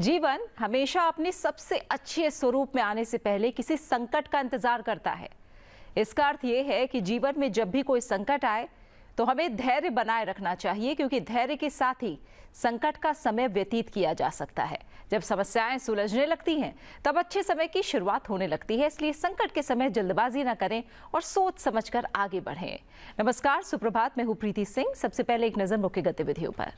जीवन हमेशा अपने सबसे अच्छे स्वरूप में आने से पहले किसी संकट का इंतजार करता है। इसका अर्थ यह है कि जीवन में जब भी कोई संकट आए तो हमें धैर्य बनाए रखना चाहिए, क्योंकि धैर्य के साथ ही संकट का समय व्यतीत किया जा सकता है। जब समस्याएं सुलझने लगती हैं तब अच्छे समय की शुरुआत होने लगती है। इसलिए संकट के समय जल्दबाजी न करें और सोच समझकर आगे बढ़ें। नमस्कार, सुप्रभात। मैं हूं प्रीति सिंह। सबसे पहले एक नजर मुख्य गतिविधियों पर।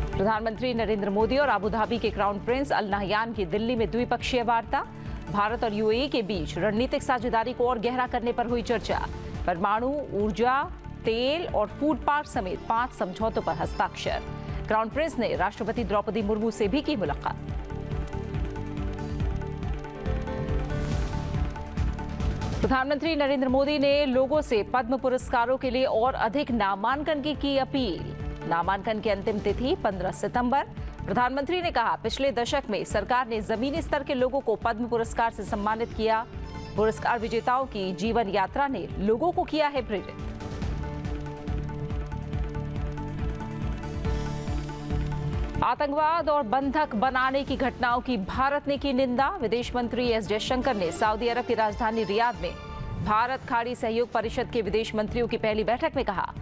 प्रधानमंत्री नरेंद्र मोदी और अबू धाबी के क्राउन प्रिंस अल नहयान की दिल्ली में द्विपक्षीय वार्ता। भारत और यूएई के बीच रणनीतिक साझेदारी को और गहरा करने पर हुई चर्चा। परमाणु ऊर्जा, तेल और फूड पार्क समेत 5 समझौतों पर हस्ताक्षर। क्राउन प्रिंस ने राष्ट्रपति द्रौपदी मुर्मू से भी की मुलाकात। प्रधानमंत्री नरेंद्र मोदी ने लोगों से पद्म पुरस्कारों के लिए और अधिक नामांकन की अपील। नामांकन की अंतिम तिथि 15 सितंबर। प्रधानमंत्री ने कहा, पिछले दशक में सरकार ने जमीनी स्तर के लोगों को पद्म पुरस्कार से सम्मानित किया। पुरस्कार विजेताओं की जीवन यात्रा ने लोगों को किया है प्रेरित। आतंकवाद और बंधक बनाने की घटनाओं की भारत ने की निंदा। विदेश मंत्री एस जयशंकर ने सऊदी अरब की राजधानी रियाद में भारत खाड़ी सहयोग परिषद के विदेश मंत्रियों की पहली बैठक में कहा,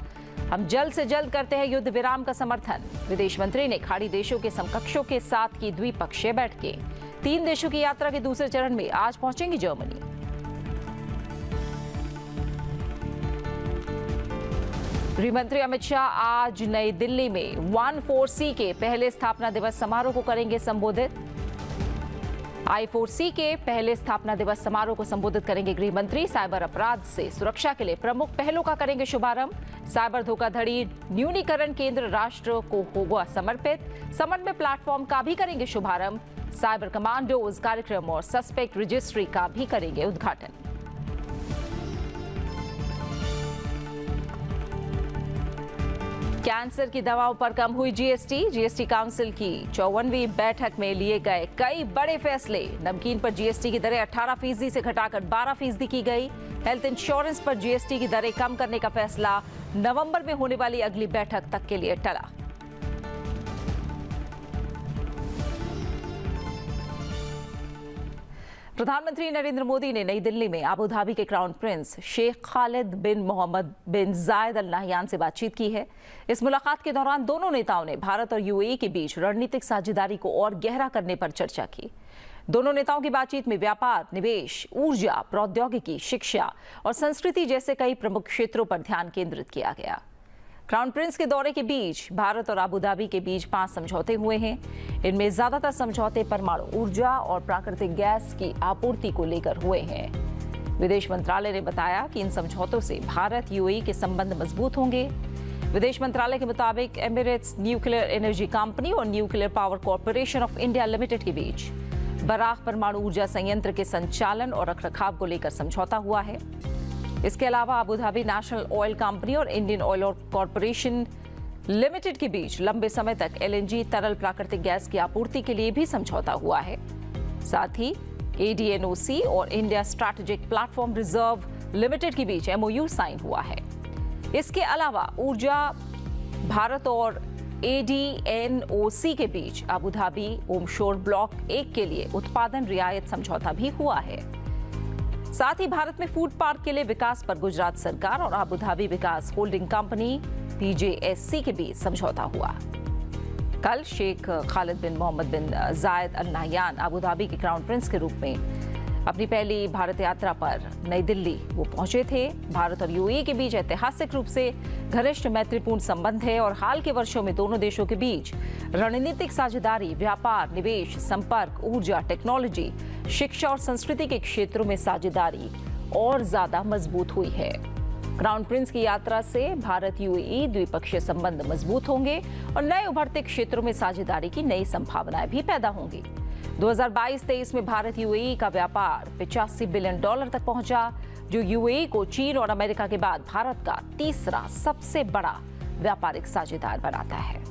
हम जल्द से जल्द करते हैं युद्ध विराम का समर्थन। विदेश मंत्री ने खाड़ी देशों के समकक्षों के साथ की द्विपक्षीय बैठकें। 3 देशों की यात्रा के दूसरे चरण में आज पहुंचेंगी जर्मनी। गृहमंत्री अमित शाह आज नई दिल्ली में 14C के पहले स्थापना दिवस समारोह को करेंगे संबोधित। I4C के पहले स्थापना दिवस समारोह को संबोधित करेंगे गृहमंत्री। साइबर अपराध से सुरक्षा के लिए प्रमुख पहलों का करेंगे शुभारंभ। साइबर धोखाधड़ी न्यूनीकरण केंद्र राष्ट्र को होगा समर्पित। समन्वय प्लेटफॉर्म का भी करेंगे शुभारंभ। साइबर कमांडोज कार्यक्रम और सस्पेक्ट रजिस्ट्री का भी करेंगे उद्घाटन। कैंसर की दवाओं पर कम हुई जीएसटी काउंसिल की 54वीं बैठक में लिए गए कई बड़े फैसले। नमकीन पर जीएसटी की दरें 18% से घटाकर 12% की गई। हेल्थ इंश्योरेंस पर जीएसटी की दरें कम करने का फैसला नवंबर में होने वाली अगली बैठक तक के लिए टला। प्रधानमंत्री नरेंद्र मोदी ने नई दिल्ली में अबू धाबी के क्राउन प्रिंस शेख खालिद बिन मोहम्मद बिन जायद अल नहयान से बातचीत की है। इस मुलाकात के दौरान दोनों नेताओं ने भारत और यूएई के बीच रणनीतिक साझेदारी को और गहरा करने पर चर्चा की। दोनों नेताओं की बातचीत में व्यापार, निवेश, ऊर्जा, प्रौद्योगिकी, शिक्षा और संस्कृति जैसे कई प्रमुख क्षेत्रों पर ध्यान केंद्रित किया गया। क्राउन प्रिंस के दौरे के बीच भारत और अबू धाबी के बीच 5 समझौते हुए हैं। इनमें ज्यादातर समझौते परमाणु ऊर्जा और प्राकृतिक गैस की आपूर्ति को लेकर हुए हैं। विदेश मंत्रालय ने बताया कि इन समझौतों से भारत यूएई के संबंध मजबूत होंगे। विदेश मंत्रालय के मुताबिक एमिरेट्स न्यूक्लियर एनर्जी कंपनी और nuclear power corporation of India limited के बीच बराख परमाणु ऊर्जा संयंत्र के संचालन और रखरखाव को लेकर समझौता हुआ है। इसके अलावा Abu Dhabi national oil company और इंडियन ऑयल कॉर्पोरेशन लिमिटेड के बीच लंबे समय तक एलएनजी तरल प्राकृतिक गैस की आपूर्ति के लिए भी समझौता हुआ है। साथ ही एडीएनओसी और India strategic platform reserve limited के बीच एमओयू साइन हुआ है। इसके अलावा ऊर्जा भारत और एडीएनओसी के बीच अबू धाबी ओमशोर ब्लॉक 1 के लिए उत्पादन रियायत समझौता भी हुआ है। साथ ही भारत में फूड पार्क के लिए विकास पर गुजरात सरकार और अबू धाबी विकास होल्डिंग कंपनी PJSC के बीच समझौता हुआ। कल शेख खालिद बिन मोहम्मद बिन जायद अल नहयान अबू धाबी के क्राउन प्रिंस के रूप में अपनी पहली भारत यात्रा पर नई दिल्ली वो पहुंचे थे। भारत और यूएई के बीच ऐतिहासिक रूप से घनिष्ठ मैत्रीपूर्ण संबंध है और हाल के वर्षों में दोनों देशों के बीच रणनीतिक साझेदारी, व्यापार, निवेश, संपर्क, ऊर्जा, टेक्नोलॉजी, शिक्षा और संस्कृति के क्षेत्रों में साझेदारी और ज्यादा मजबूत हुई है। क्राउन प्रिंस की यात्रा से भारत यूएई द्विपक्षीय संबंध मजबूत होंगे और नए उभरते क्षेत्रों में साझेदारी की नई संभावनाएं भी पैदा होंगी। 2022-23 में भारत यूएई का व्यापार $85 बिलियन तक पहुंचा, जो यूएई को चीन और अमेरिका के बाद भारत का तीसरा सबसे बड़ा व्यापारिक साझेदार बनाता है।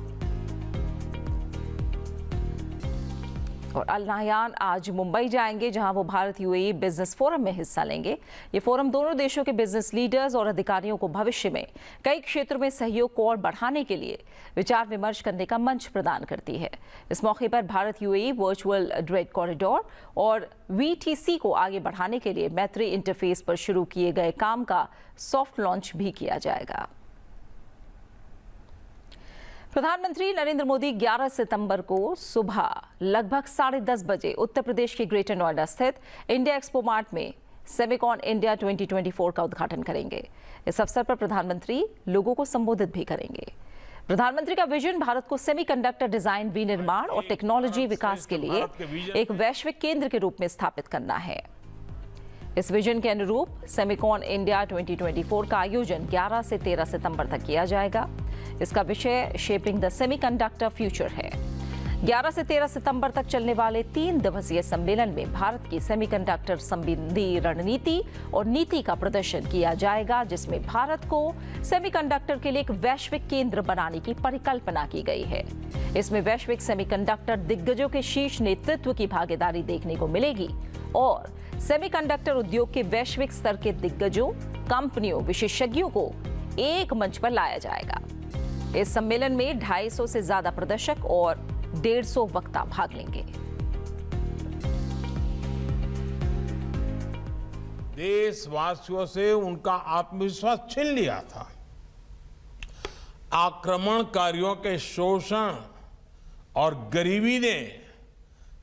और अल नाहयान आज मुंबई जाएंगे, जहां वो भारत यूएई बिजनेस फोरम में हिस्सा लेंगे। ये फोरम दोनों देशों के बिजनेस लीडर्स और अधिकारियों को भविष्य में कई क्षेत्रों में सहयोग को और बढ़ाने के लिए विचार विमर्श करने का मंच प्रदान करती है। इस मौके पर Bharat UAE virtual trade corridor और वीटीसी को आगे बढ़ाने के लिए मैत्री इंटरफेस पर शुरू किए गए काम का सॉफ्ट लॉन्च भी किया जाएगा। प्रधानमंत्री नरेंद्र मोदी 11 सितंबर को सुबह लगभग 10:30 बजे उत्तर प्रदेश के ग्रेटर नोएडा स्थित इंडिया एक्सपो मार्ट में सेमिकॉन इंडिया 2024 का उद्घाटन करेंगे। इस अवसर पर प्रधानमंत्री लोगों को संबोधित भी करेंगे। प्रधानमंत्री का विजन भारत को सेमीकंडक्टर डिजाइन, विनिर्माण और टेक्नोलॉजी विकास के लिए एक वैश्विक केंद्र के रूप में स्थापित करना है। इस विजन के अनुरूप सेमिकॉन इंडिया 2024 का आयोजन 11 से 13 सितंबर तक किया जाएगा। इसका विषय शेपिंग द सेमीकंडक्टर फ्यूचर है। 11 से 13 सितंबर तक चलने वाले 3 दिवसीय सम्मेलन में भारत की सेमीकंडक्टर संबंधी रणनीति और नीति का प्रदर्शन किया जाएगा, जिसमें भारत को सेमीकंडक्टर के लिए एक वैश्विक केंद्र बनाने की परिकल्पना की गई है। इसमें वैश्विक सेमीकंडक्टर दिग्गजों के शीर्ष नेतृत्व की भागीदारी देखने को मिलेगी और सेमीकंडक्टर उद्योग के वैश्विक स्तर के दिग्गजों, कंपनियों, विशेषज्ञों को एक मंच पर लाया जाएगा। इस सम्मेलन में 250 से ज्यादा प्रदर्शक और 150 वक्ता भाग लेंगे। देशवासियों से उनका आत्मविश्वास छीन लिया था। आक्रमणकारियों के शोषण और गरीबी ने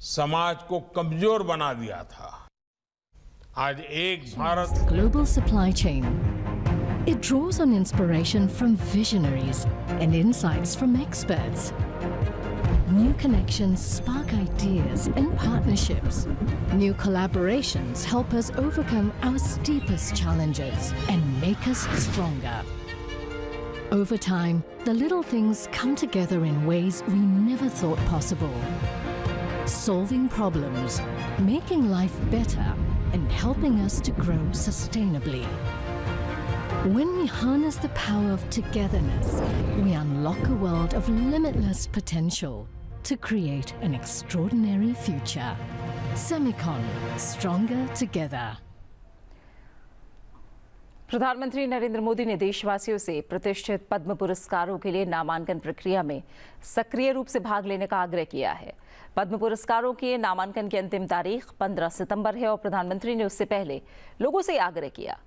समाज को कमजोर बना दिया था। आज एक Bharat global supply chain. It draws on inspiration from visionaries and insights from experts. New connections spark ideas and partnerships. New collaborations help us overcome our steepest challenges and make us stronger. Over time, the little things come together in ways we never thought possible. Solving problems, making life better, and helping us to grow sustainably. When we harness the power of togetherness, we unlock a world of limitless potential to create an extraordinary future. Semicon, stronger together. प्रधानमंत्री नरेंद्र मोदी ने देशवासियों से प्रतिष्ठित पद्म पुरस्कारों के लिए नामांकन प्रक्रिया में सक्रिय रूप से भाग लेने का आग्रह किया है। पद्म पुरस्कारों के नामांकन की अंतिम तारीख 15 सितंबर है और प्रधानमंत्री ने उससे पहले लोगों से आग्रह किया।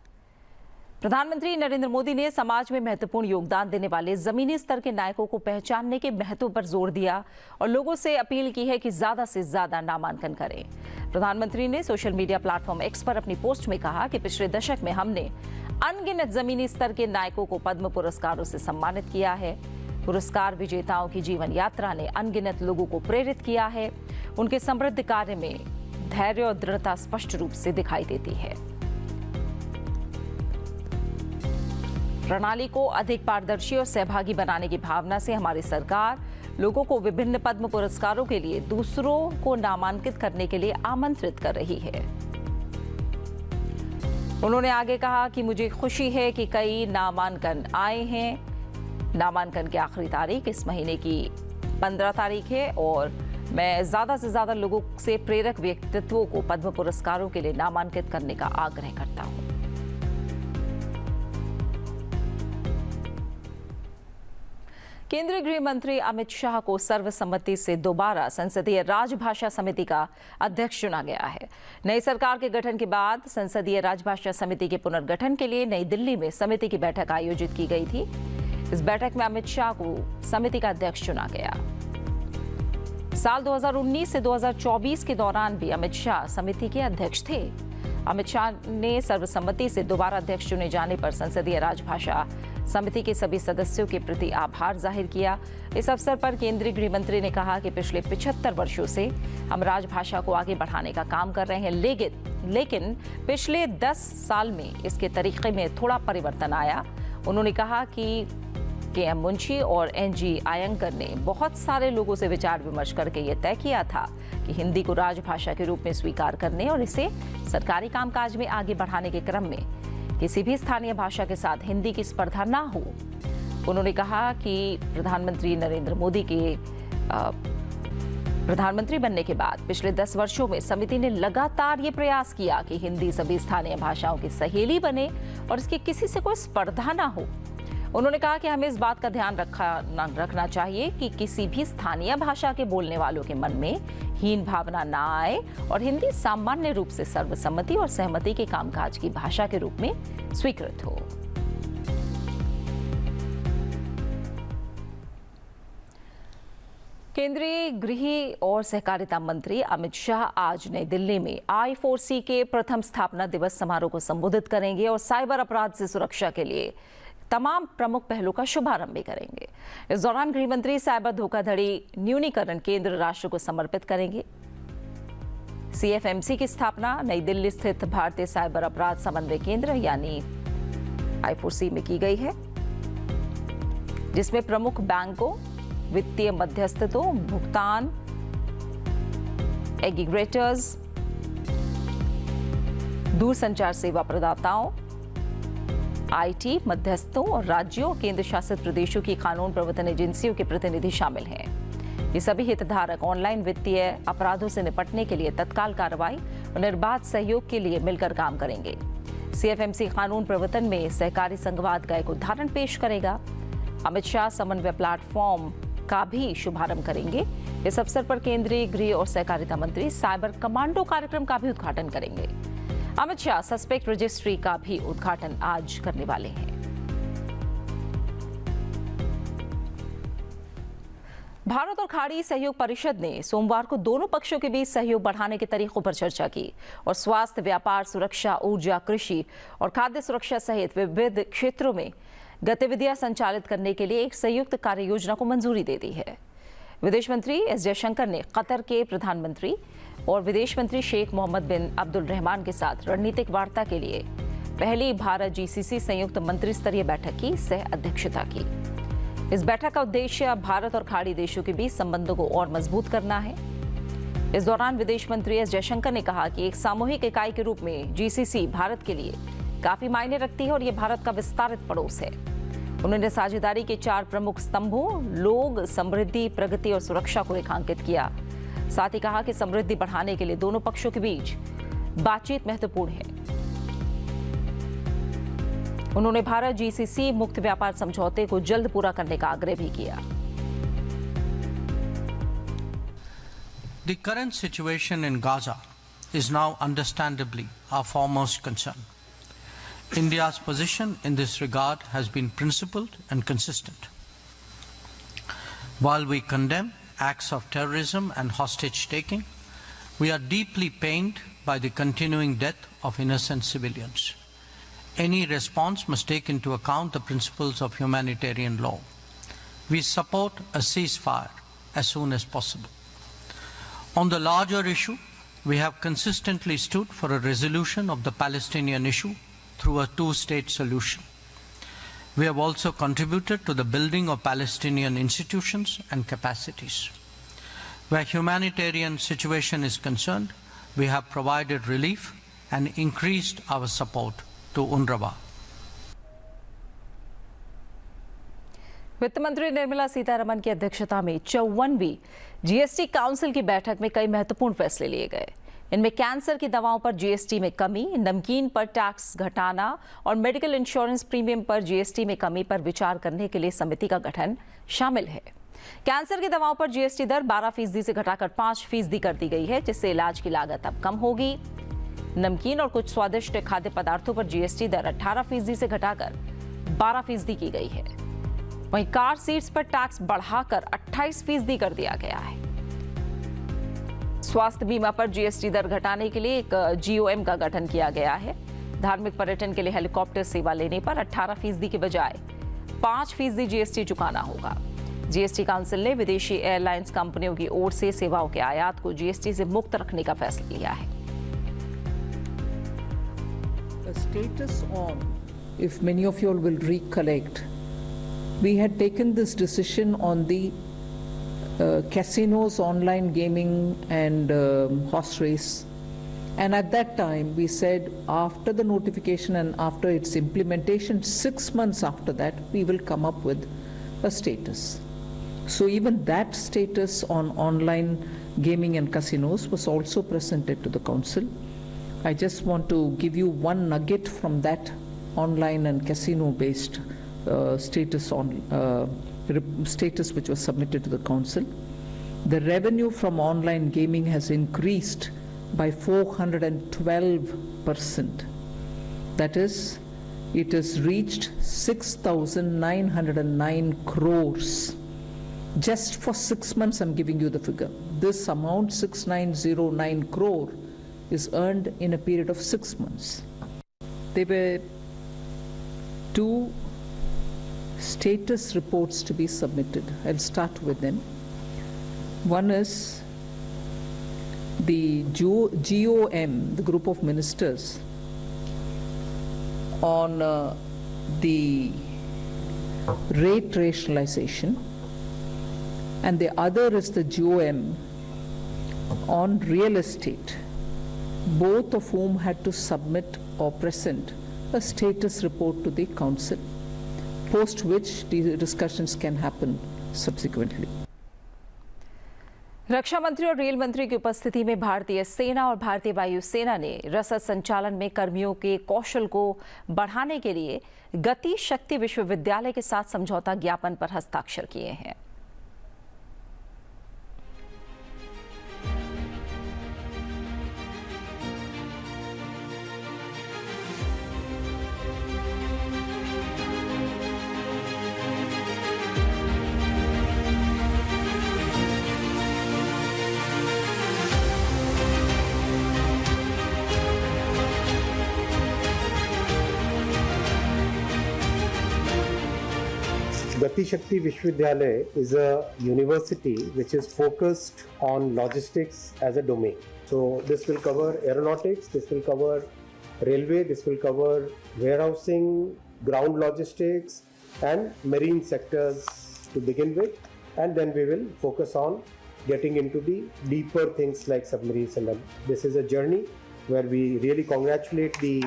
प्रधानमंत्री नरेंद्र मोदी ने समाज में महत्वपूर्ण योगदान देने वाले जमीनी स्तर के नायकों को पहचानने के महत्व पर जोर दिया और लोगों से अपील की है कि ज्यादा से ज्यादा नामांकन करें। प्रधानमंत्री ने सोशल मीडिया प्लेटफॉर्म एक्स पर अपनी पोस्ट में कहा कि पिछले दशक में हमने अनगिनत जमीनी स्तर के नायकों को पद्म पुरस्कारों से सम्मानित किया है। पुरस्कार विजेताओं की जीवन यात्रा ने अनगिनत लोगों को प्रेरित किया है। उनके समृद्ध कार्य में धैर्य और दृढ़ता स्पष्ट रूप से दिखाई देती है। प्रणाली को अधिक पारदर्शी और सहभागी बनाने की भावना से हमारी सरकार लोगों को विभिन्न पद्म पुरस्कारों के लिए दूसरों को नामांकित करने के लिए आमंत्रित कर रही है। उन्होंने आगे कहा कि मुझे खुशी है कि कई नामांकन आए हैं। नामांकन की आखिरी तारीख इस महीने की 15 तारीख है और मैं ज्यादा से ज्यादा लोगों से प्रेरक व्यक्तित्वों को पद्म पुरस्कारों के लिए नामांकित करने का आग्रह करता हूं। केंद्रीय गृह मंत्री अमित शाह को सर्वसम्मति से दोबारा संसदीय राजभाषा समिति का अध्यक्ष चुना गया है। नई सरकार के गठन के बाद संसदीय राजभाषा समिति के पुनर्गठन के लिए नई दिल्ली में समिति की बैठक आयोजित की गई थी। इस बैठक में अमित शाह को समिति का अध्यक्ष चुना गया। साल 2019 से 2024 के दौरान भी अमित शाह समिति के अध्यक्ष थे। अमित शाह ने सर्वसम्मति से दोबारा अध्यक्ष चुने जाने पर संसदीय राजभाषा समिति के सभी सदस्यों के प्रति आभार जाहिर किया। इस अवसर पर केंद्रीय गृह मंत्री ने कहा कि पिछले 75 वर्षों से हम राजभाषा को आगे बढ़ाने का काम कर रहे हैं, लेकिन पिछले 10 साल में इसके तरीके में थोड़ा परिवर्तन आया। उन्होंने कहा कि के.एम. मुंशी और एन.जी. आयंकर ने बहुत सारे लोगों से विचार विमर्श करके ये तय किया था कि हिंदी को राजभाषा के रूप में स्वीकार करने और इसे सरकारी कामकाज में आगे बढ़ाने के क्रम में किसी भी स्थानीय भाषा के साथ हिंदी की स्पर्धा ना हो। उन्होंने कहा कि प्रधानमंत्री नरेंद्र मोदी के प्रधानमंत्री बनने के बाद पिछले 10 वर्षों में समिति ने लगातार ये प्रयास किया कि हिंदी सभी स्थानीय भाषाओं की सहेली बने और इसकी किसी से कोई स्पर्धा ना हो। उन्होंने कहा कि हमें इस बात का ध्यान रखना चाहिए कि किसी भी स्थानीय भाषा के बोलने वालों के मन में हीन भावना ना आए और हिंदी सामान्य रूप से सर्वसम्मति और सहमति के कामकाज की भाषा के रूप में स्वीकृत हो। केंद्रीय गृह और सहकारिता मंत्री अमित शाह आज नई दिल्ली में I4C के प्रथम स्थापना दिवस समारोह को संबोधित करेंगे और साइबर अपराध से सुरक्षा के लिए तमाम प्रमुख पहलों का शुभारंभ भी करेंगे। इस दौरान गृह मंत्री साइबर धोखाधड़ी न्यूनीकरण केंद्र राष्ट्र को समर्पित करेंगे। CFMC की स्थापना नई दिल्ली स्थित भारतीय साइबर अपराध समन्वय केंद्र यानी I4C में की गई है, जिसमें प्रमुख बैंकों, वित्तीय मध्यस्थों, भुगतान एग्रीगेटर्स, दूरसंचार सेवा प्रदाताओं, IT मध्यस्थों और राज्यों और केंद्र शासित प्रदेशों की कानून प्रवर्तन एजेंसियों के प्रतिनिधि शामिल हैं। ये सभी हितधारक ऑनलाइन वित्तीय अपराधों से निपटने के लिए तत्काल कार्रवाई और निर्बाध सहयोग के लिए मिलकर काम करेंगे। CFMC कानून प्रवर्तन में सहकारी संघवाद का एक उदाहरण पेश करेगा। अमित शाह समन्वय प्लेटफॉर्म का भी शुभारंभ करेंगे। इस अवसर पर केंद्रीय गृह और सहकारिता मंत्री साइबर कमांडो कार्यक्रम का भी उद्घाटन करेंगे। अमित शाह सस्पेक्ट रजिस्ट्री का भी उद्घाटन आज करने वाले हैं। भारत और खाड़ी सहयोग परिषद ने सोमवार को दोनों पक्षों के बीच सहयोग बढ़ाने के तरीकों पर चर्चा की और स्वास्थ्य, व्यापार, सुरक्षा, ऊर्जा, कृषि और खाद्य सुरक्षा सहित विविध क्षेत्रों में गतिविधियां संचालित करने के लिए एक संयुक्त कार्य योजना को मंजूरी दे दी है। विदेश मंत्री एस जयशंकर ने कतर के प्रधानमंत्री और विदेश मंत्री शेख मोहम्मद बिन अब्दुल रहमान के साथ रणनीतिक वार्ता के लिए पहली भारत GCC संयुक्त मंत्री स्तरीय बैठक की सह अध्यक्षता की। इस बैठक का उद्देश्य भारत और खाड़ी देशों के बीच संबंधों को और मजबूत करना है। इस दौरान विदेश मंत्री एस जयशंकर ने कहा कि एक सामूहिक इकाई के रूप में GCC भारत के लिए काफी मायने रखती है और ये भारत का विस्तारित पड़ोस है। उन्होंने साझेदारी के 4 प्रमुख स्तंभों लोग, समृद्धि, प्रगति और सुरक्षा को रेखांकित किया। साथ ही कहा कि समृद्धि बढ़ाने के लिए दोनों पक्षों के बीच बातचीत महत्वपूर्ण है। उन्होंने भारत GCC मुक्त व्यापार समझौते को जल्द पूरा करने का आग्रह भी किया। The current situation in Gaza is now understandably our foremost concern. India's position in this regard has been principled and consistent. While we condemn acts of terrorism and hostage-taking, we are deeply pained by the continuing death of innocent civilians. Any response must take into account the principles of humanitarian law. We support a ceasefire as soon as possible. On the larger issue, we have consistently stood for a resolution of the Palestinian issue through a two-state solution. We have also contributed to the building of Palestinian institutions and capacities. Where humanitarian situation is concerned, we have provided relief and increased our support to UNRWA. वित्त मंत्री निर्मला सीतारमण की अध्यक्षता में 54वीं GST council की बैठक में कई महत्वपूर्ण फैसले लिए गए। इनमें कैंसर की दवाओं पर GST में कमी, नमकीन पर टैक्स घटाना और मेडिकल इंश्योरेंस प्रीमियम पर GST में कमी पर विचार करने के लिए समिति का गठन शामिल है। कैंसर की दवाओं पर GST दर 12% से घटाकर 5% कर दी गई है, जिससे इलाज की लागत अब कम होगी। नमकीन और कुछ स्वादिष्ट खाद्य पदार्थों पर GST दर 18% से घटाकर 12% की गई है। वहीं कार सीट्स पर टैक्स बढ़ाकर 28% कर दिया गया है। स्वास्थ्य बीमा पर GST दर घटाने के लिए एक GOM का गठन किया गया है। धार्मिक पर्यटन के लिए हेलीकॉप्टर सेवा लेने पर 18% के बजाय 5% GST चुकाना होगा। GST काउंसिल ने विदेशी एयरलाइंस कंपनियों की ओर से सेवाओं के आयात को GST से मुक्त रखने का फैसला लिया है। Status on, if many of you all will recollect, we had taken this decision on the casinos, online gaming and horse race, and at that time we said after the notification and after its implementation, 6 months after that, we will come up with a status. So even that status on online gaming and casinos was also presented to the council. I just want to give you one nugget from that online and casino-based status which was submitted to the council. The revenue from online gaming has increased by 412%. That is, it has reached 6,909 crores. Just for 6 months, I'm giving you the figure. This amount, 6,909 crore, is earned in a period of 6 months. There were 2 status reports to be submitted. I'll start with them. One is the GOM, the group of ministers, on the rate rationalization, and the other is the GOM on real estate, both of whom had to submit or present a status report to the council, post which these discussions can happen subsequently. रक्षा मंत्री और rail मंत्री की उपस्थिति में भारतीय सेना और भारतीय वायुसेना ने रसद संचालन में कर्मियों के कौशल को बढ़ाने के लिए गति शक्ति विश्वविद्यालय के साथ समझौता ज्ञापन पर हस्ताक्षर किए हैं। Gati Shakti Vishwavidyalaya is a university which is focused on logistics as a domain. So this will cover aeronautics, this will cover railway, this will cover warehousing, ground logistics and marine sectors to begin with, and then we will focus on getting into the deeper things like submarines. And this is a journey where we really congratulate the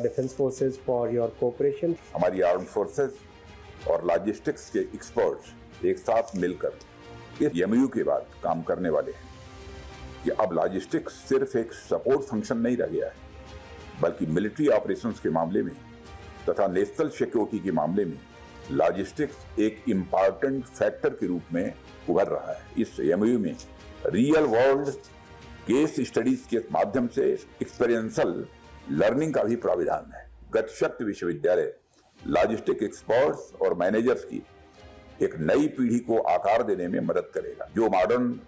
Defence Forces for your cooperation. हमारी arm forces और logistics के experts एक साथ मिलकर इस MU के बाद काम करने वाले हैं कि अब लॉजिस्टिक्स सिर्फ एक सपोर्ट फंक्शन नहीं रह गया है, बल्कि मिलिट्री ऑपरेशंस के मामले में तथा नेशनल सिक्योरिटी के मामले में लॉजिस्टिक्स एक इम्पॉर्टेंट फैक्टर के रूप में उभर रहा है। इस एमयू में रियल वर्ल्ड केस स्टडीज के माध्यम से एक्सपीरियंशियल लर्निंग का भी प्राविधान है। गति शक्ति विश्वविद्यालय लॉजिस्टिक एक्सपर्ट्स और मैनेजर्स की एक नई पीढ़ी को आकार देने में मदद करेगा, जो मॉडर्न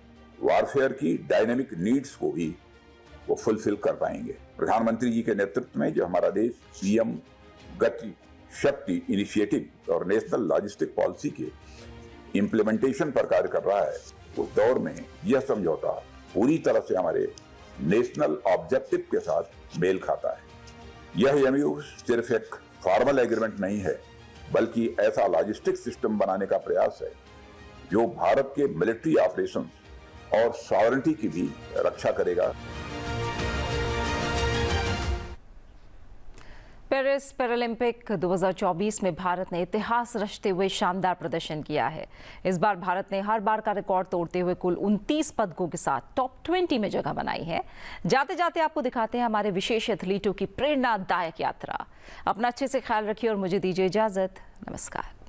वॉरफेयर की डायनेमिक नीड्स को भी वो फुलफिल कर पाएंगे। प्रधानमंत्री जी के नेतृत्व में जो हमारा देश पीएम गति शक्ति इनिशिएटिव और नेशनल लॉजिस्टिक पॉलिसी के इम्प्लीमेंटेशन पर कार्य कर रहा है, उस दौर में यह समझौता पूरी तरह से हमारे नेशनल ऑब्जेक्टिव के साथ मेल खाता है। यह एमयू सिर्फ एक फॉर्मल एग्रीमेंट नहीं है, बल्कि ऐसा लॉजिस्टिक सिस्टम बनाने का प्रयास है जो भारत के मिलिट्री ऑपरेशंस और सॉवरेनिटी की भी रक्षा करेगा। पेरिस पैरालंपिक 2024 में भारत ने इतिहास रचते हुए शानदार प्रदर्शन किया है। इस बार भारत ने हर बार का रिकॉर्ड तोड़ते हुए कुल 29 पदकों के साथ टॉप 20 में जगह बनाई है। जाते जाते आपको दिखाते हैं हमारे विशेष एथलीटों की प्रेरणादायक यात्रा। अपना अच्छे से ख्याल रखिए और मुझे दीजिए इजाजत। नमस्कार।